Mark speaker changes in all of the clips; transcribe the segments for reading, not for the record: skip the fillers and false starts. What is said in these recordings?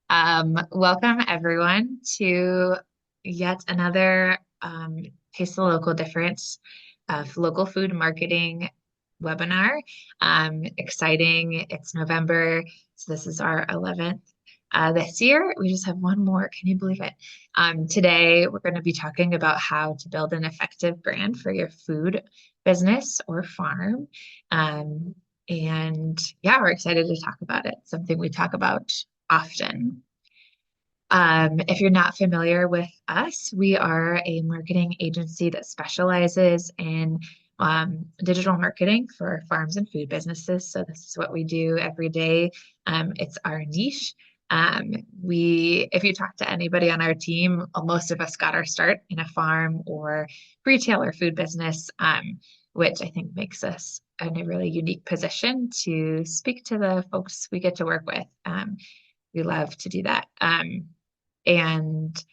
Speaker 1: Welcome everyone to yet another Taste the Local Difference of local food marketing webinar. Exciting. It's November, so this is our 11th this year. We just have one more. Can you believe it? Today, we're going to be talking about how to build an effective brand for your food business or farm. Um, and yeah, we're excited to talk about it. Something we talk about often. If you're not familiar with us, we are a marketing agency that specializes in digital marketing for farms and food businesses. So this is what we do every day. It's our niche. If you talk to anybody on our team, most of us got our start in a farm or retail or food business, which I think makes us in a really unique position to speak to the folks we get to work with. We love to do that. And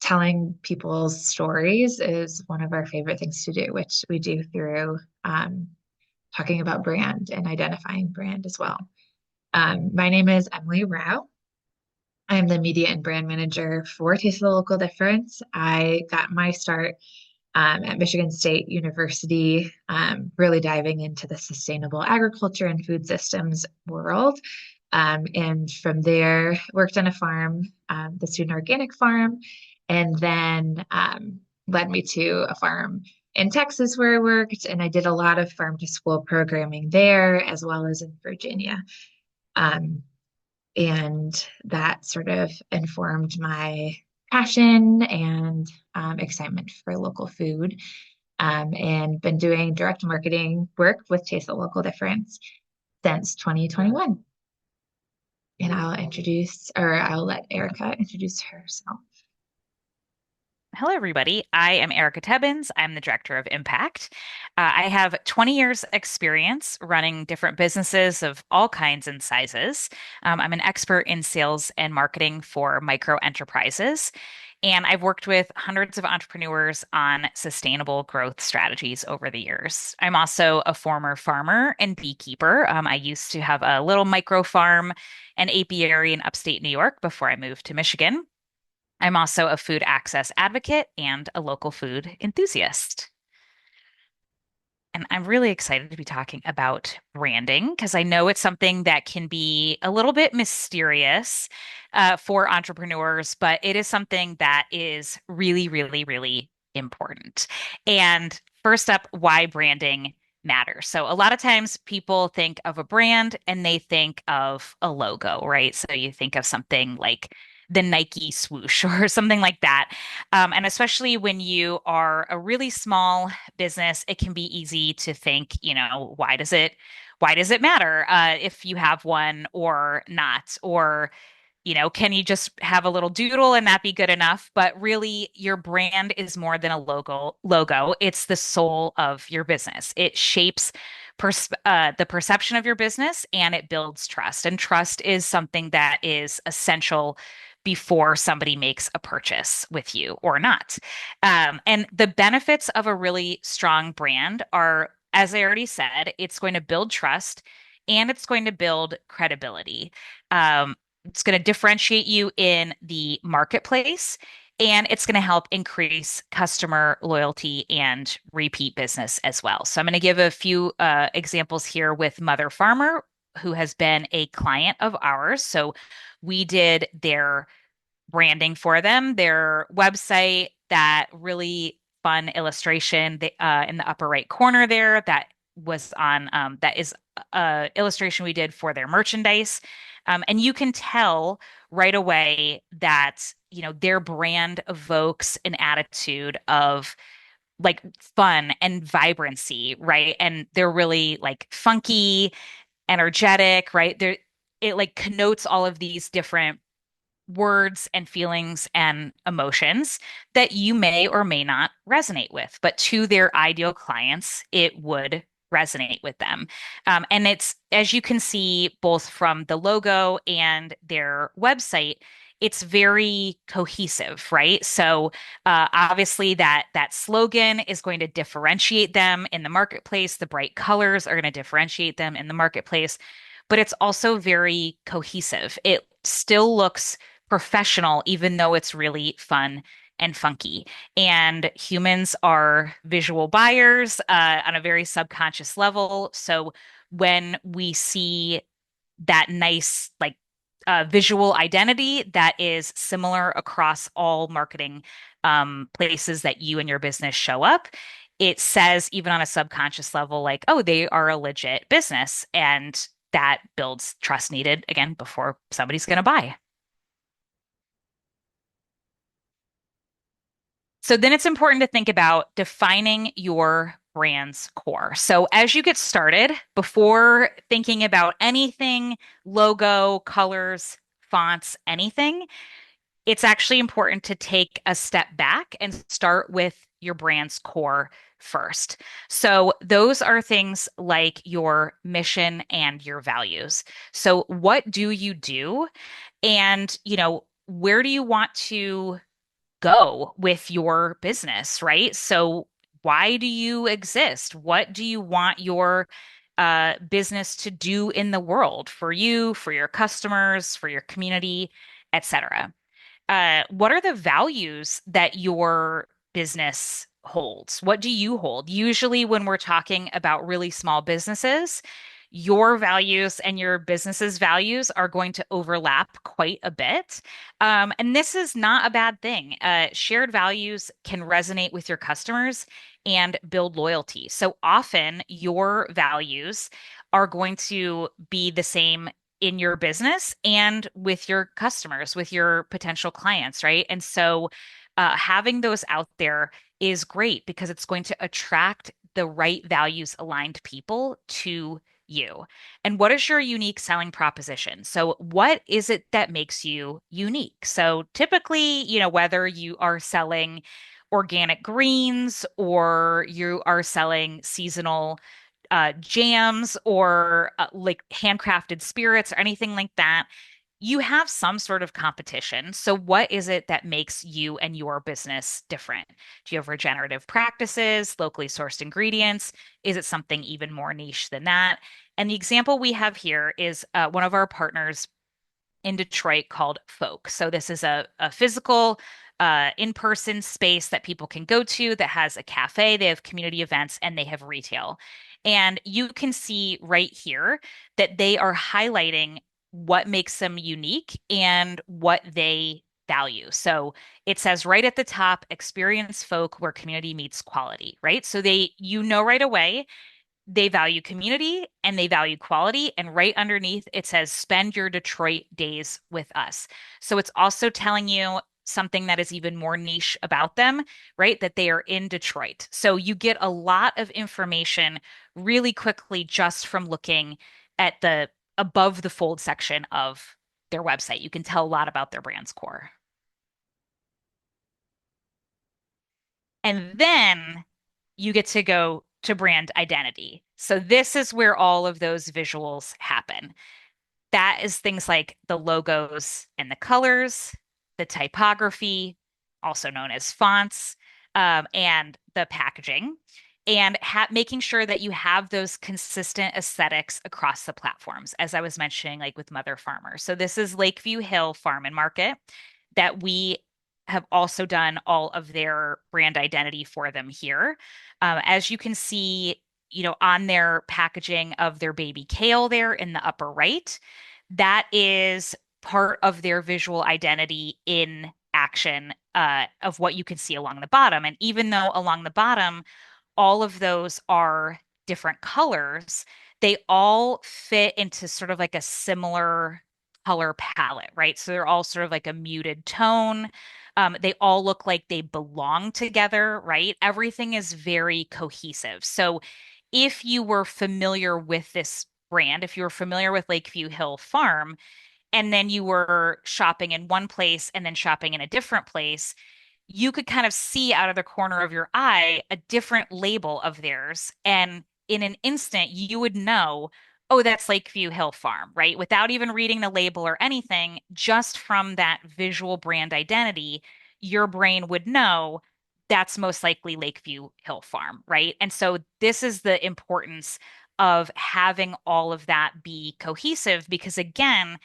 Speaker 1: telling people's stories is one of our favorite things to do, which we do through talking about brand and identifying brand as well. My name is Emily Rao. I am the media and brand manager for Taste of the Local Difference. I got my start at Michigan State University, really diving into the sustainable agriculture and food systems world. And from there, worked on a farm, the student organic farm, and then led me to a farm in Texas where I worked. And I did a lot of farm to school programming there, as well as in Virginia. Um, and that sort of informed my passion and excitement for local food. And been doing direct marketing work with Taste the Local Difference since 2021. And I'll let Erika introduce herself.
Speaker 2: Hello, everybody. I am Erika Tebbens. I'm the Director of Impact. I have 20 years experience running different businesses of all kinds and sizes. I'm an expert in sales and marketing for micro enterprises, and I've worked with hundreds of entrepreneurs on sustainable growth strategies over the years. I'm also a former farmer and beekeeper. I used to have a little micro farm and apiary in upstate New York before I moved to Michigan. I'm also a food access advocate and a local food enthusiast. And I'm really excited to be talking about branding because I know it's something that can be a little bit mysterious for entrepreneurs, but it is something that is really, really, really important. And first up, why branding matters. So a lot of times people think of a brand and they think of a logo, right? So you think of something like the Nike swoosh or something like that. And especially when you are a really small business, it can be easy to think, why does it matter if you have one or not? Or, can you just have a little doodle and that be good enough? But really, your brand is more than a logo. It's the soul of your business. It shapes the perception of your business and it builds trust. And trust is something that is essential before somebody makes a purchase with you or not. And the benefits of a really strong brand are, as I already said, it's going to build trust and it's going to build credibility. It's going to differentiate you in the marketplace and it's going to help increase customer loyalty and repeat business as well. So I'm going to give a few examples here with Mother Farmer, who has been a client of ours. So we did their branding for them, their website, that really fun illustration in the upper right corner there that is illustration we did for their merchandise. And you can tell right away that, their brand evokes an attitude of like fun and vibrancy, right? And they're really like funky, energetic, right? It like connotes all of these different words and feelings and emotions that you may or may not resonate with, but to their ideal clients, it would resonate with them. And it's, as you can see, both from the logo and their website, it's very cohesive, right? So obviously that slogan is going to differentiate them in the marketplace. The bright colors are going to differentiate them in the marketplace, but it's also very cohesive. still looks professional, even though it's really fun and funky. And humans are visual buyers on a very subconscious level. So when we see that nice, like, visual identity that is similar across all marketing places that you and your business show up, it says, even on a subconscious level, like, oh, they are a legit business. And that builds trust needed, again, before somebody's going to buy. So then it's important to think about defining your brand's core. So as you get started, before thinking about anything, logo, colors, fonts, anything, it's actually important to take a step back and start with your brand's core first. So those are things like your mission and your values. So what do you do? And, where do you want to go with your business, right? So why do you exist? What do you want your business to do in the world for you, for your customers, for your community, etc.? What are the values that your business holds? What do you hold? Usually, when we're talking about really small businesses, your values and your business's values are going to overlap quite a bit. And this is not a bad thing. Shared values can resonate with your customers and build loyalty. So often, your values are going to be the same in your business and with your customers, with your potential clients, right? And so having those out there is great because it's going to attract the right values aligned people to you. And what is your unique selling proposition? So, what is it that makes you unique? So, typically, whether you are selling organic greens or you are selling seasonal jams or like handcrafted spirits or anything like that, you have some sort of competition. So, what is it that makes you and your business different? Do you have regenerative practices, locally sourced ingredients? Is it something even more niche than that? And the example we have here is one of our partners in Detroit called Folk. So this is a physical, in-person space that people can go to that has a cafe, they have community events, and they have retail. And you can see right here that they are highlighting what makes them unique and what they value. So it says right at the top, experience folk where community meets quality, right? So right away they value community and they value quality. And right underneath, it says, spend your Detroit days with us. So it's also telling you something that is even more niche about them, right? That they are in Detroit. So you get a lot of information really quickly just from looking at the above the fold section of their website. You can tell a lot about their brand's core. And then you get to go to brand identity. So this is where all of those visuals happen. That is things like the logos and the colors, the typography, also known as fonts, and the packaging, and making sure that you have those consistent aesthetics across the platforms, as I was mentioning, like with Mother Farmer. So this is Lakeview Hill Farm and Market that we have also done all of their brand identity for them here. As you can see, on their packaging of their baby kale there in the upper right, that is part of their visual identity in action of what you can see along the bottom. And even though along the bottom, all of those are different colors, they all fit into sort of like a similar color palette, right? So they're all sort of like a muted tone. They all look like they belong together, right? Everything is very cohesive. So if you were familiar with this brand, if you were familiar with Lakeview Hill Farm, and then you were shopping in one place and then shopping in a different place, you could kind of see out of the corner of your eye a different label of theirs. And in an instant, you would know, oh, that's Lakeview Hill Farm, right? Without even reading the label or anything, just from that visual brand identity, your brain would know that's most likely Lakeview Hill Farm, right? And so this is the importance of having all of that be cohesive because, again,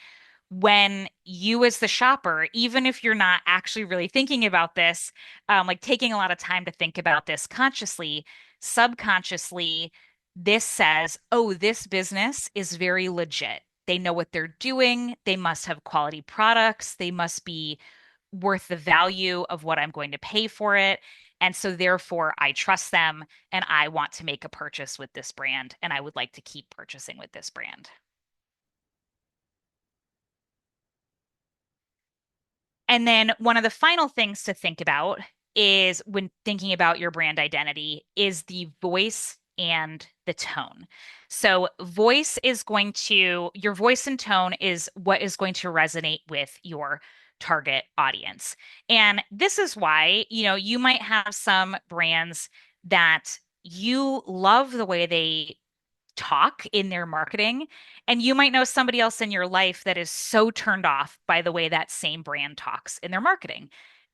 Speaker 2: when you as the shopper, even if you're not actually really thinking about this, like taking a lot of time to think about this consciously, subconsciously, this says, oh, this business is very legit. They know what they're doing. They must have quality products. They must be worth the value of what I'm going to pay for it. And so, therefore, I trust them and I want to make a purchase with this brand and I would like to keep purchasing with this brand. And then one of the final things to think about is when thinking about your brand identity is the voice and the tone. So your voice and tone is what is going to resonate with your target audience. And this is why, you might have some brands that you love the way they talk in their marketing. And you might know somebody else in your life that is so turned off by the way that same brand talks in their marketing.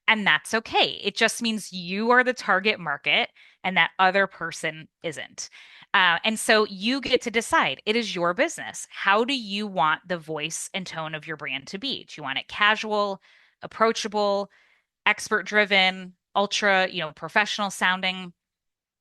Speaker 2: And that's okay. It just means you are the target market and that other person isn't. And so you get to decide. It is your business. How do you want the voice and tone of your brand to be? Do you want it casual, approachable, expert driven, ultra, professional sounding?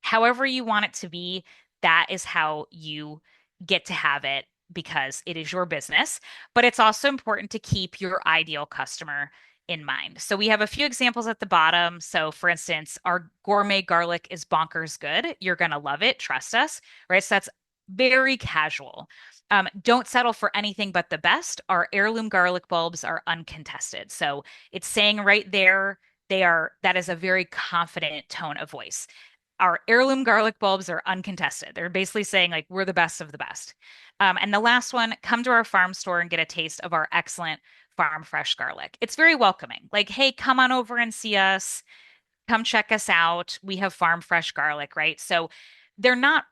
Speaker 2: However you want it to be, that is how you get to have it because it is your business. But it's also important to keep your ideal customer in mind. So we have a few examples at the bottom. So for instance, our gourmet garlic is bonkers good. You're going to love it. Trust us, right? So that's very casual. Don't settle for anything but the best. Our heirloom garlic bulbs are uncontested. So it's saying right there, that is a very confident tone of voice. Our heirloom garlic bulbs are uncontested. They're basically saying, like, we're the best of the best. And the last one, come to our farm store and get a taste of our excellent farm fresh garlic. It's very welcoming. Like, hey, come on over and see us. Come check us out. We have farm fresh garlic, right? So they're not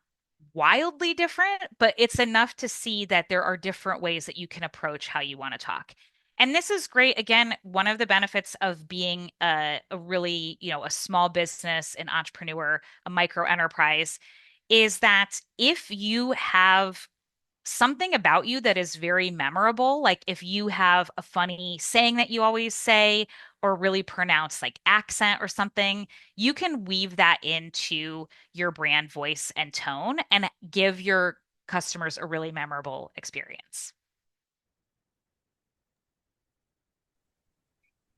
Speaker 2: wildly different, but it's enough to see that there are different ways that you can approach how you want to talk. And this is great. Again, one of the benefits of being a really, a small business, an entrepreneur, a micro enterprise is that if you have something about you that is very memorable, like if you have a funny saying that you always say or really pronounced like accent or something, you can weave that into your brand voice and tone and give your customers a really memorable experience.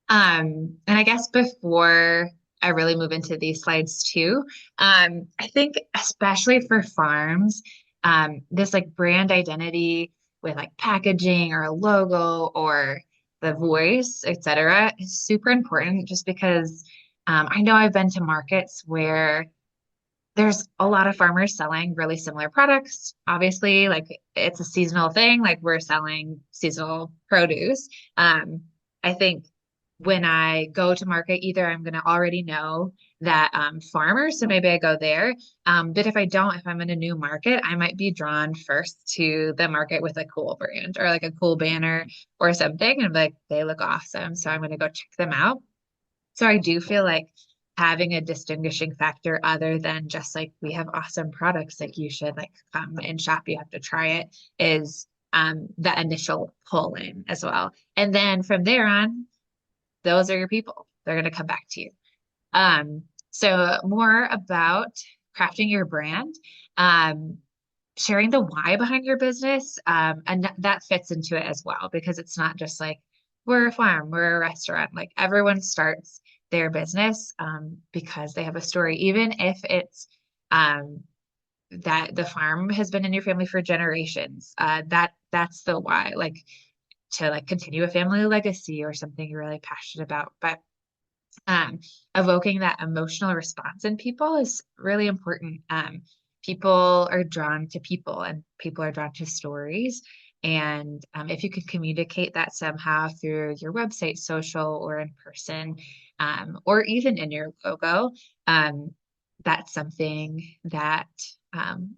Speaker 1: And I guess before I really move into these slides too, I think especially for farms, this like brand identity with like packaging or a logo or the voice, etc., is super important just because I know I've been to markets where there's a lot of farmers selling really similar products. Obviously, like it's a seasonal thing, like we're selling seasonal produce. I think when I go to market, either I'm going to already know that farmers, so maybe I go there. But if I don't, if I'm in a new market, I might be drawn first to the market with a cool brand or like a cool banner or something. And I'm like, they look awesome. So I'm going to go check them out. So I do feel like having a distinguishing factor other than just like we have awesome products, like you should like come and shop, you have to try it, is the initial pull in as well. And then from there on, those are your people. They're going to come back to you. So more about crafting your brand, um, sharing the why behind your business, and that fits into it as well because it's not just like we're a farm, we're a restaurant. Like everyone starts their business because they have a story, even if it's um, that the farm has been in your family for generations. That's the why, like to like continue a family legacy or something you're really passionate about. But um, evoking that emotional response in people is really important. People are drawn to people and people are drawn to stories. And if you can communicate that somehow through your website, social, or in person, or even in your logo, um, that's something that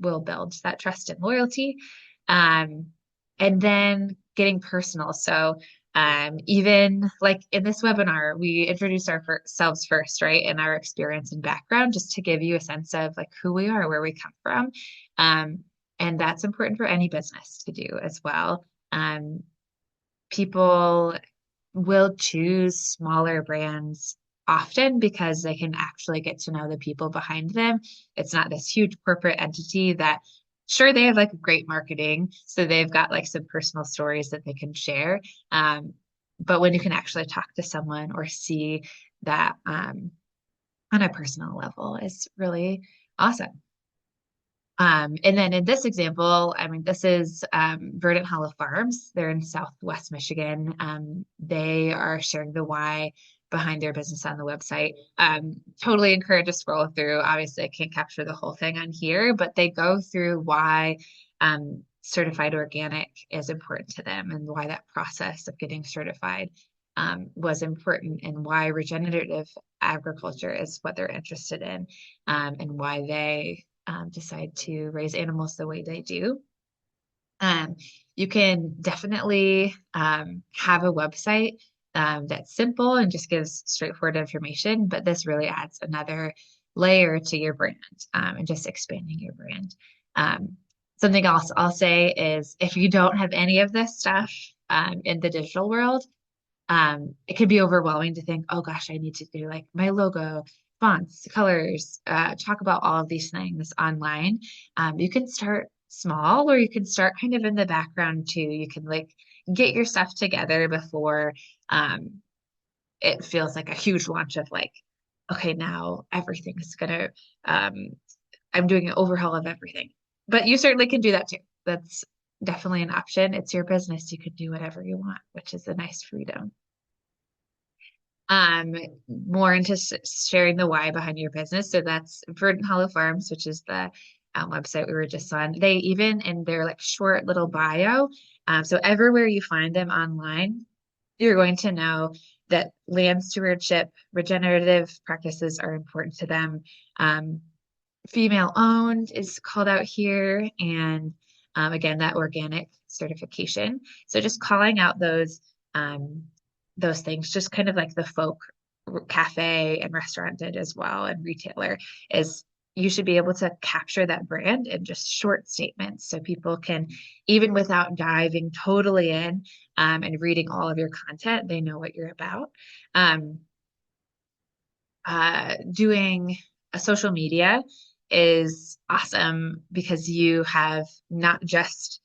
Speaker 1: will build that trust and loyalty. Um, and then getting personal. So, even like in this webinar, we introduce ourselves first, right? And our experience and background, just to give you a sense of like who we are, where we come from. Um, and that's important for any business to do as well. Um, people will choose smaller brands often because they can actually get to know the people behind them. It's not this huge corporate entity that, sure, they have like great marketing, so they've got like some personal stories that they can share. Um, but when you can actually talk to someone or see that on a personal level is really awesome. And then in this example, I mean, this is Verdant Hollow Farms. They're in Southwest Michigan. They are sharing the why behind their business on the website. Totally encourage to scroll through. Obviously, I can't capture the whole thing on here, but they go through why certified organic is important to them and why that process of getting certified was important and why regenerative agriculture is what they're interested in and why they decide to raise animals the way they do. Um, you can definitely have a website that's simple and just gives straightforward information, but this really adds another layer to your brand and just expanding your brand. Um, Something else I'll say is if you don't have any of this stuff in the digital world, it can be overwhelming to think, oh gosh, I need to do like my logo, fonts, colors, talk about all of these things online. You can start small or you can start kind of in the background too. You can like get your stuff together before um, it feels like a huge launch of like, okay, now everything is gonna, um, I'm doing an overhaul of everything. But you certainly can do that too. That's definitely an option. It's your business. You can do whatever you want, which is a nice freedom. um More into sharing the why behind your business. So that's Verdant Hollow Farms, which is the website we were just on. They even in their like short little bio, so everywhere you find them online, you're going to know that land stewardship, regenerative practices are important to them. Um, Female owned is called out here, and again, that organic certification. So just calling out um, those things, just kind of like the folk cafe and restaurant did as well, and retailer is you should be able to capture that brand in just short statements so people can, even without diving totally in and reading all of your content, they know what you're about. Um, Doing a social media is awesome because you have not just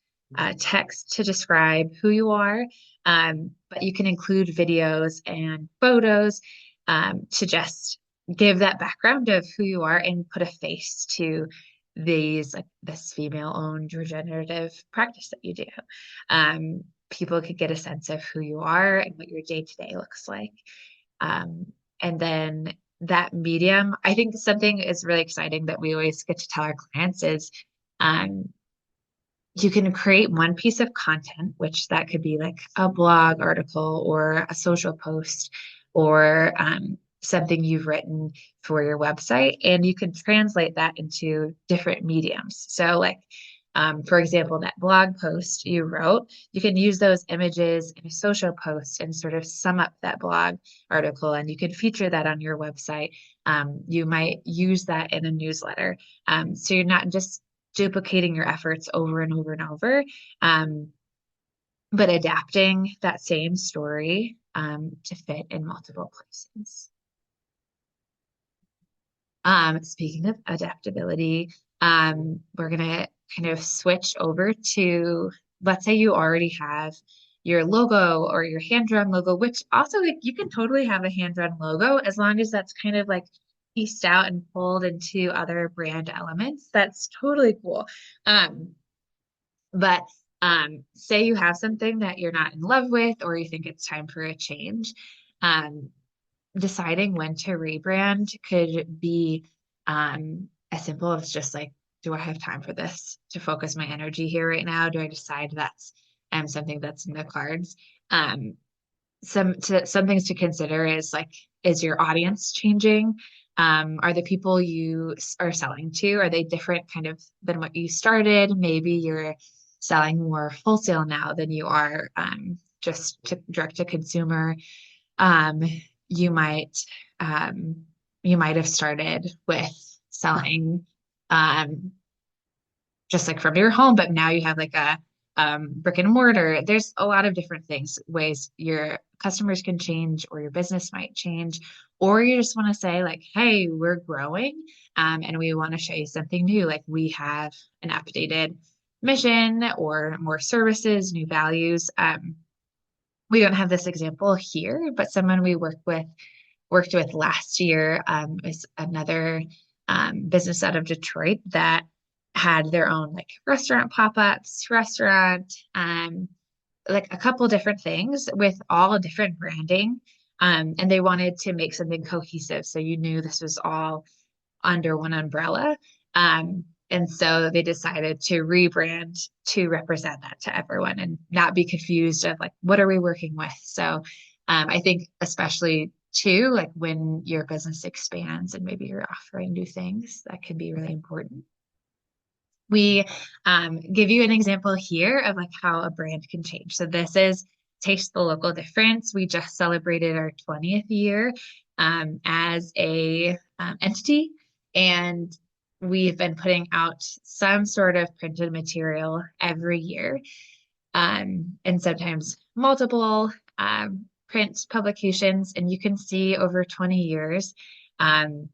Speaker 1: text to describe who you are, but you can include videos and photos to just give that background of who you are and put a face to these like this female-owned regenerative practice that you do. People could get a sense of who you are and what your day-to-day looks like. Um, and then that medium, I think something is really exciting that we always get to tell our clients is um, you can create one piece of content, which that could be like a blog article or a social post or something you've written for your website, and you can translate that into different mediums. So, like, for example, that blog post you wrote, you can use those images in a social post and sort of sum up that blog article, and you can feature that on your website. You might use that in a newsletter. So you're not just duplicating your efforts over and over and over, um, but adapting that same story to fit in multiple places. Speaking of adaptability, we're gonna kind of switch over to, let's say you already have your logo or your hand-drawn logo, which also like you can totally have a hand-drawn logo as long as that's kind of like pieced out and pulled into other brand elements. That's totally cool. Um, but say you have something that you're not in love with, or you think it's time for a change. Um, Deciding when to rebrand could be as simple as just like, do I have time for this to focus my energy here right now? Do I decide that's something that's in the cards? Um, some things to consider is like, is your audience changing? Are the people you are selling to, are they different kind of than what you started? Maybe you're selling more wholesale now than you are just to direct to consumer. Um, you might um, you might have started with selling um, just like from your home, but now you have like brick and mortar. There's a lot of different things, ways your customers can change or your business might change, or you just want to say like, hey, we're growing, and we want to show you something new. Like we have an updated mission or more services, new values. We don't have this example here, but someone we worked with last year is another business out of Detroit that had their own like restaurant pop-ups, restaurant, like a couple different things with all different branding. And they wanted to make something cohesive. So you knew this was all under one umbrella. And so they decided to rebrand to represent that to everyone and not be confused of like, what are we working with? So I think especially too, like when your business expands and maybe you're offering new things, that could be really important. We give you an example here of like how a brand can change. So this is Taste the Local Difference. We just celebrated our 20th year as a entity, and we've been putting out some sort of printed material every year, and sometimes multiple print publications. And you can see over 20 years, um,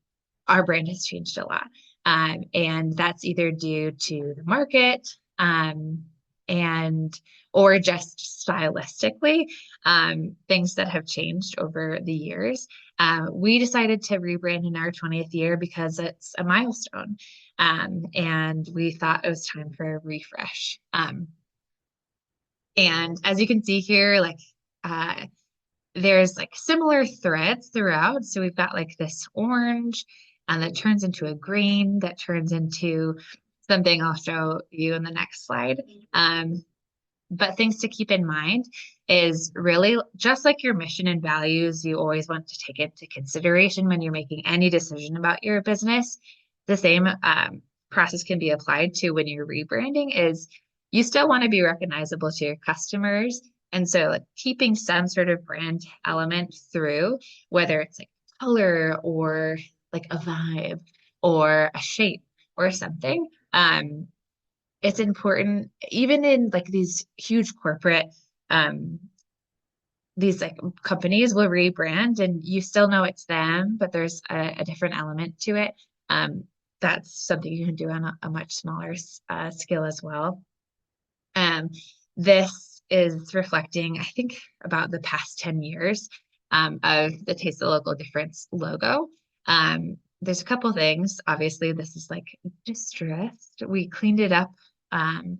Speaker 1: our brand has changed a lot. And that's either due to the market, and or just stylistically, things that have changed over the years. We decided to rebrand in our 20th year because it's a milestone. And we thought it was time for a refresh. And as you can see here, like uh, there's like similar threads throughout. So we've got like this orange and that turns into a green that turns into something I'll show you in the next slide. But things to keep in mind is really just like your mission and values, you always want to take into consideration when you're making any decision about your business. The same process can be applied to when you're rebranding is you still want to be recognizable to your customers. And so like keeping some sort of brand element through, whether it's like color or like a vibe or a shape or something. It's important even in like these huge corporate these like companies will rebrand and you still know it's them, but there's a different element to it. That's something you can do on a much smaller scale as well. um, this is reflecting I think about the past 10 years of the Taste the Local Difference logo. There's a couple things. Obviously this is like distressed. We cleaned it up um,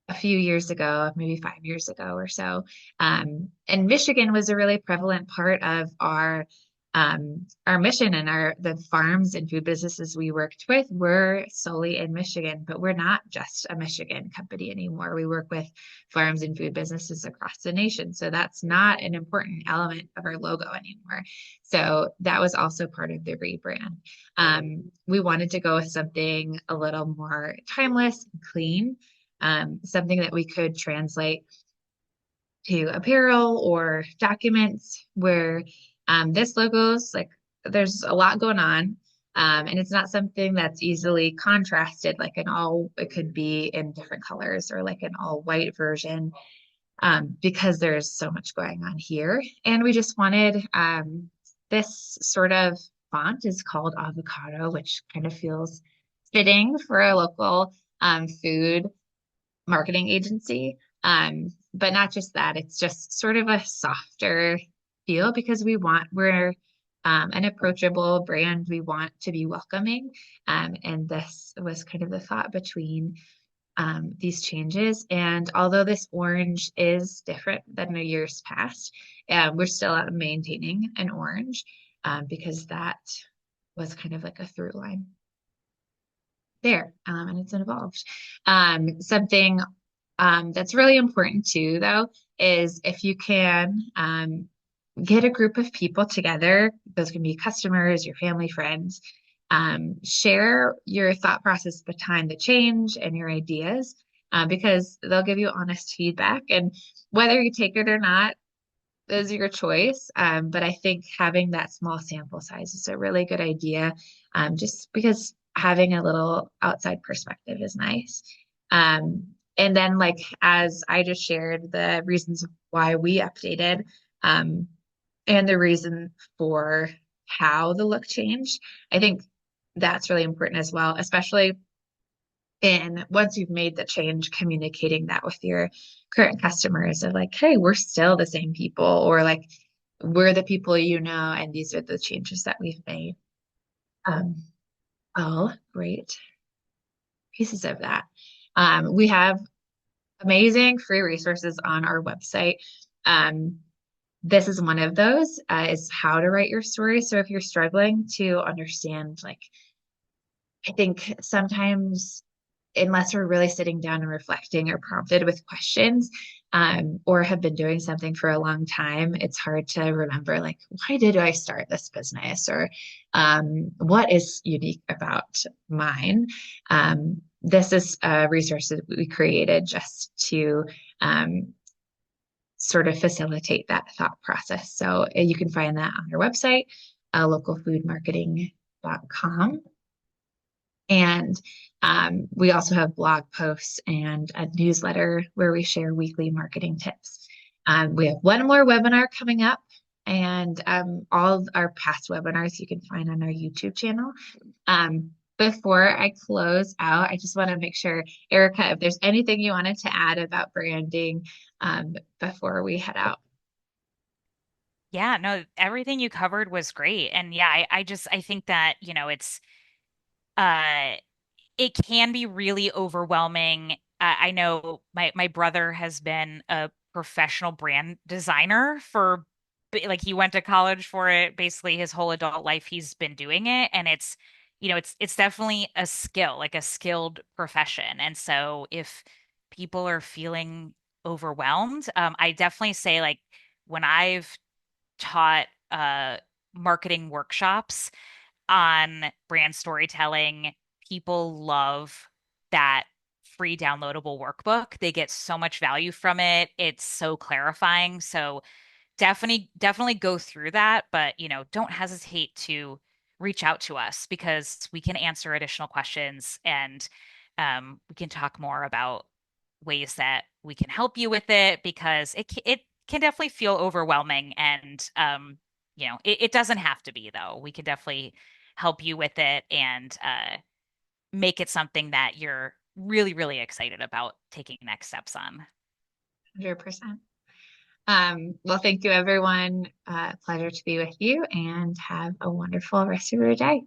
Speaker 1: a few years ago, maybe 5 years ago or so. And Michigan was a really prevalent part of our mission, and the farms and food businesses we worked with were solely in Michigan, but we're not just a Michigan company anymore. We work with farms and food businesses across the nation. So that's not an important element of our logo anymore. So that was also part of the rebrand. We wanted to go with something a little more timeless and clean, something that we could translate to apparel or documents where this logo's like there's a lot going on. And it's not something that's easily contrasted, like it could be in different colors or like an all white version, because there's so much going on here. And we just wanted this sort of font is called avocado, which kind of feels fitting for a local food marketing agency. But not just that, it's just sort of a softer feel because we're an approachable brand. We want to be welcoming. And this was kind of the thought between these changes. And although this orange is different than the years past, we're still maintaining an orange because that was kind of like a through line there, and it's involved. Something that's really important too, though, is if you can get a group of people together, those can be customers, your family, friends, share your thought process behind the change and your ideas, because they'll give you honest feedback. And whether you take it or not is your choice. But I think having that small sample size is a really good idea, just because having a little outside perspective is nice. Um, And then, like, as I just shared, the reasons why we updated, um, and the reason for how the look changed. I think that's really important as well, especially in once you've made the change, communicating that with your current customers of like, hey, we're still the same people, or like, we're the people you know, and these are the changes that we've made. Um, all great pieces of that. We have amazing free resources on our website. Um, this is one of those, is how to write your story. So if you're struggling to understand, like, I think sometimes, unless we're really sitting down and reflecting or prompted with questions, or have been doing something for a long time, it's hard to remember, like, why did I start this business? Or what is unique about mine? This is a resource that we created just to sort of facilitate that thought process. So you can find that on our website, localfoodmarketing.com. And we also have blog posts and a newsletter where we share weekly marketing tips. We have one more webinar coming up, and all of our past webinars you can find on our YouTube channel. Before I close out, I just want to make sure, Erika, if there's anything you wanted to add about branding before we head out.
Speaker 2: Yeah, no, everything you covered was great. And yeah, I think that, uh it can be really overwhelming. I know my brother has been a professional brand designer for like he went to college for it. Basically, his whole adult life he's been doing it, and it's definitely a skill, like a skilled profession. And so if people are feeling overwhelmed, I definitely say like when I've taught marketing workshops on brand storytelling. People love that free downloadable workbook. They get so much value from it. It's so clarifying. So definitely go through that, but don't hesitate to reach out to us because we can answer additional questions and we can talk more about ways that we can help you with it because it can definitely feel overwhelming and it doesn't have to be though. We can definitely help you with it and make it something that you're really, really excited about taking next steps on.
Speaker 1: 100%. Well, thank you, everyone. Pleasure to be with you, and have a wonderful rest of your day.